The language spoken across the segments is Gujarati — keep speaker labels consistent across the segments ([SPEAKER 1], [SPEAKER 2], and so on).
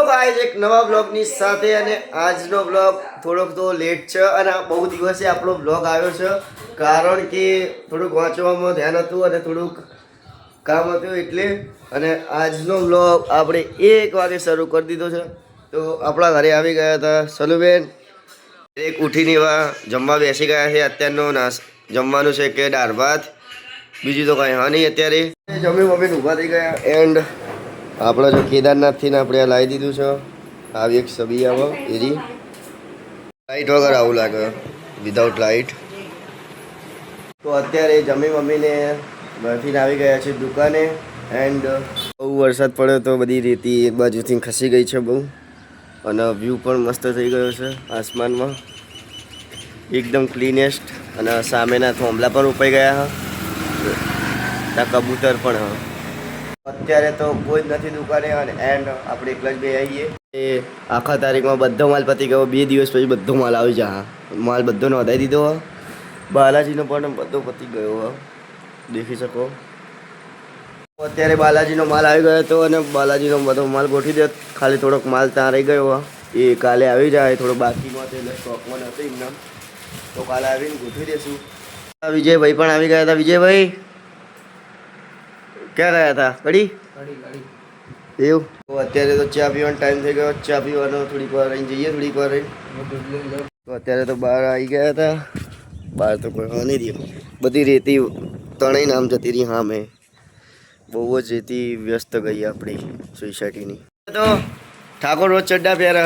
[SPEAKER 1] ગાઈસ એક નવા બ્લોગની સાથે અને આજનો બ્લોગ થોડોક તો લેટ છે અને બહુ દિવસે આપણો બ્લોગ આવ્યો છે કારણ કે થોડુંક વાંચવામાં ધ્યાન હતું અને થોડુંક કામ હતું એટલે અને આજનો બ્લોગ આપણે 1 વાગે શરૂ કરી દીધો છે. તો આપણા ઘરે આવી ગયા હતા સલુબેન એક ઉઠીને એવા જમવા બેસી ગયા છે. અત્યારનો જમવાનું છે કે દાળ ભાત, બીજું તો કાંઈ હા નહીં. અત્યારે જમી મમ્મીને ઊભા થઈ ગયા એન્ડ આપણે જો કેદારનાથથી ને આપણે આ લાવી દીધું છે. આવી એક સબી આવે એરી લાઇટ વગર આવું લાગે વિધાઉટ લાઇટ. તો અત્યારે જમી મમ્મીને બહારથી આવી ગયા છે દુકાને એન્ડ બહુ વરસાદ પડ્યો તો બધી રેતી એક બાજુથી ખસી ગઈ છે બહુ અને વ્યૂ પણ મસ્ત થઈ ગયો છે આસમાનમાં એકદમ ક્લીનેસ્ટ અને સામેના થોંભલા પણ ઉપાઈ ગયા ત્યાં કબૂતર પણ હા. અત્યારે તો કોઈ જ નથી દુકાને અને એન્ડ આપણે એકલા જ બે આવીએ એ આખા તારીખમાં બધો માલ પતી ગયો. 2 દિવસ પછી બધો માલ આવી જા માલ બધો નોંધાઈ દીધો. બાલાજીનો પણ બધો પતી ગયો દેખી શકો. અત્યારે બાલાજીનો માલ આવી ગયો હતો અને બાલાજીનો બધો માલ ગોઠવી દે. ખાલી થોડોક માલ ત્યાં રહી ગયો એ કાલે આવી જાય. થોડો બાકીમાં તો એટલે સ્ટોકમાં નહોતો એમને તો કાલે આવીને ગોઠવી દઈશું. વિજયભાઈ પણ આવી ગયા હતા. વિજયભાઈ ક્યાં ગયા હતા? કડી એવું. તો અત્યારે તો ચા પીવાનો ટાઈમ થઈ ગયો. ચા પીવાનો થોડીક વાર રહીને જઈએ. થોડીક વાર રહીને તો અત્યારે તો બહાર આવી ગયા હતા. બહાર તો કોઈ હા નહીં રહ્યું. બધી રેતી ત્રણેય નામ જતી રહી. હા મેં બહુ જ રેતી વ્યસ્ત ગઈ આપણી સોસાયટીની. તો ઠાકોર રોજ ચડ્ડા પહેરે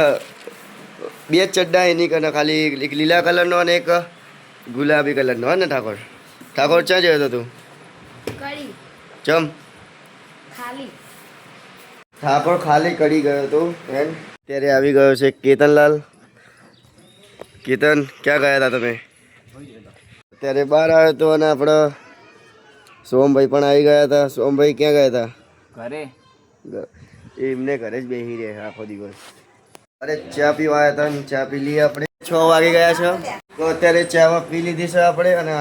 [SPEAKER 1] 2 ચડ્ડા એની કને ખાલી એક લીલા કલરનો અને એક ગુલાબી કલરનો હા ને ઠાકોર. ઠાકોર ક્યાં જયો હતો તું? ચમ ઠાકોર ખાલી કરી ગયો હતો. એન્ડ ત્યારે આવી ગયો છે કેતનલાલ. કેતન ક્યાં ગયા હતા તમે? અત્યારે બહાર આવ્યો હતો અને આપણા સોમભાઈ પણ આવી ગયા હતા. સોમભાઈ ક્યાં ગયા હતા?
[SPEAKER 2] ઘરે.
[SPEAKER 1] એમને ઘરે જ બેસી રહ્યા આખો દિવસ. અરે ચા પીવા આવ્યા હતા અને ચા પી લઈએ આપણે. 6 વાગી ગયા છે તો અત્યારે ચા પી લીધી છે આપણે અને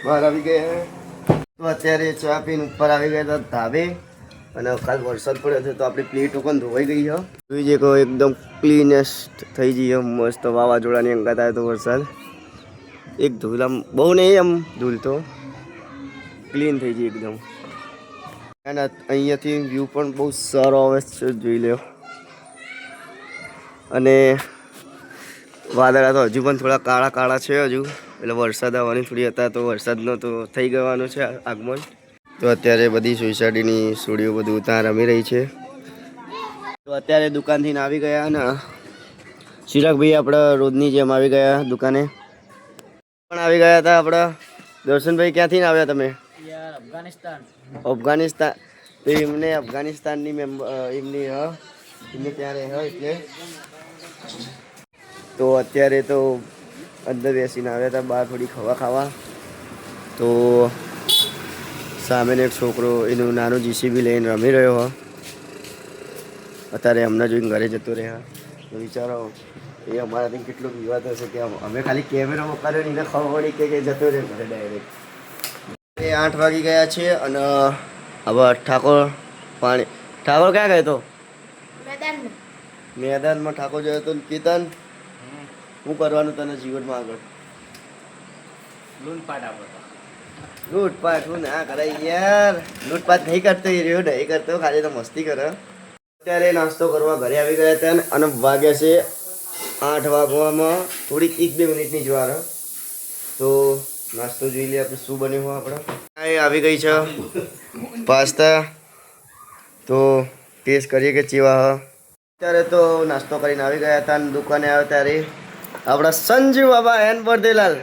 [SPEAKER 1] બહાર આવી ગયા. તો અત્યારે ચા પીને ઉપર આવી ગયા હતા ધાબે અને કાલ વરસાદ પડ્યો છે તો આપણી પ્લેટો પણ ધોવાઈ ગઈ છે. જોઈ જે કહો એકદમ ક્લીનેસ્ટ થઈ જઈએ મસ્ત. વાવાઝોડાની અંગાત આવે તો વરસાદ એક ધૂલ આમ બહુ નહીં આમ ધૂલ તો ક્લીન થઈ જાય એકદમ. અને અહીંયાથી વ્યૂ પણ બહુ સારો આવે છે જોઈ લો. અને વાદળા તો હજુ પણ થોડા કાળા કાળા છે હજુ એટલે વરસાદ આવવાની થોડી હતા તો વરસાદનો તો થઈ ગવાનું છે આગમન. તો અત્યારે બધી સોસાયટીની સોડીઓ બધું ત્યાં રમી રહી છે. તો અત્યારે દુકાનથી આવી ગયા ને ચિરાગભાઈ આપણા રોજની જેમ આવી ગયા દુકાને પણ આવી ગયા હતા. આપણા દર્શનભાઈ ક્યાંથી આવ્યા તમે? અફઘાનિસ્તાન. તો એમને અફઘાનિસ્તાનની એમની એમને ત્યાં રહે એટલે તો અત્યારે તો અંદર બેસીને આવ્યા હતા બહાર થોડી ખાવા. તો સામેનો એક છોકરો એનું નાનું જીસીબી લઈને રમી રહ્યો હોય. અત્યારે હમણાં જોઈને ઘરે જતો રહ્યા તો વિચારો એ અમારાથી કેટલો વિવાદ હશે કે અમે ખાલી કેમેરા મોકલ્યો ને એને ખબર પડી કે જતો રહે ઘરે ડાયરેક્ટ. એ 8 વાગી ગયા છે અને હવે ઠાકોર ક્યાં ગયો હતો? મેદાનમાં ઠાકોર ગયો હતો. કેતન શું કરવાનું તને જીવનમાં આગળ? લૂંટપાટ હું ના કરાય યાર. લૂંટપાટ નહીં કરતો એ રહ્યો નહીં કરતો ખાલી તો મસ્તી કરે. અત્યારે નાસ્તો કરવા ઘરે આવી ગયા હતા અને વાગ્યા છે 8 વાગવામાં થોડીક 1-2 મિનિટની જ વાર. તો નાસ્તો જોઈ લઈએ આપણે શું બન્યું હોય. આપણે આવી ગઈ છે પાસ્તા. તો ટેસ્ટ કરીએ કે ચેવા હ. અત્યારે તો નાસ્તો કરીને આવી ગયા હતા અને દુકાને આવ્યા ત્યારે આપણા સંજુ બાબા એન બર્દેલાલ.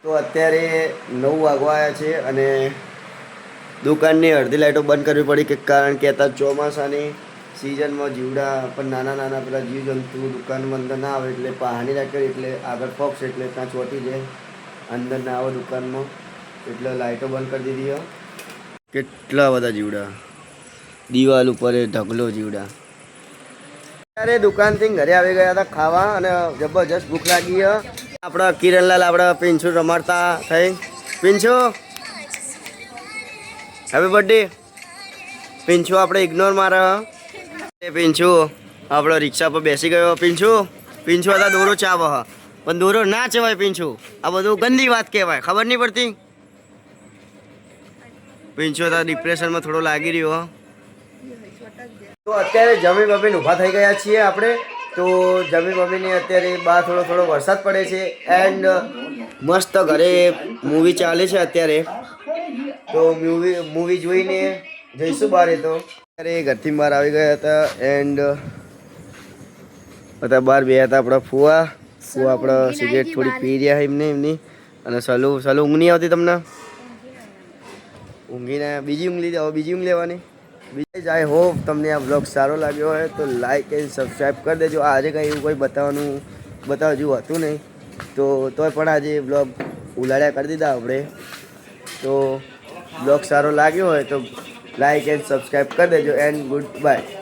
[SPEAKER 1] તો અત્યારે 9 વાગવા આવ્યા છે અને દુકાનની અડધી લાઈટો બંધ કરવી પડી કે કારણ કે અત્યારે ચોમાસાની સિઝનમાં જીવડા પણ નાના પેલા જીવજંતુ દુકાનમાં અંદર ના આવે એટલે હાનિ રાખે એટલે આગળ ફોક્સ એટલે ત્યાં ચોંટી જાય અંદર ના આવે દુકાનમાં એટલે લાઈટો બંધ કરી દીધી. કેટલા બધા જીવડા દિવાલ ઉપર ઢગલો જીવડા. ત્યારે દુકાનથી ઘરે આવી ગયા હતા ખાવા અને જબરજસ્ત ભૂખ લાગી. આપણા કિરણલાલ આપણા પિંછુ રમાડતા થઈ. પિંછુ હેપી બર્થડે. પિંછુ આપણે ઇગ્નોર મારે પિંછુ આપણો રિક્ષા પર બેસી ગયો. પિંછુ હતા દોરો ચાવ પણ દોરો ના ચવાય પિંછુ. આ બધું ગંદી વાત કહેવાય, ખબર નહીં પડતી. પિંછુ હતા ડિપ્રેશનમાં થોડો લાગી રહ્યો. તો અત્યારે જમી બમીને ઊભા થઈ ગયા છીએ આપણે. તો જમી બમીને અત્યારે બહાર થોડો વરસાદ પડે છે એન્ડ મસ્ત ઘરે મૂવી ચાલે છે અત્યારે. તો મૂવી જોઈને જઈશું બહાર. તો અત્યારે ઘરથી બહાર આવી ગયા હતા એન્ડ બધા બહાર બે હતા આપણા ફુવા આપણે સિગરેટ થોડી પી રહ્યા એમની. અને સલું ઊંઘ નહીં આવતી તમને? ઊંઘીને બીજી ઊંઘ લીધી, હવે બીજી ઊંઘ લેવાની. બીજી આઈ હોપ તમને આ બ્લોગ સારો લાગ્યો હોય તો લાઈક એન્ડ સબસ્ક્રાઈબ કરી દેજો. આજે કંઈ એવું કોઈ બતાવવા હતું નહીં, તોય પણ આજે બ્લોગ ઉલાડ્યા કરી દીધા આપણે. તો બ્લોગ સારો લાગ્યો હોય તો લાઈક એન્ડ સબસ્ક્રાઈબ કરી દેજો એન્ડ ગુડ બાય.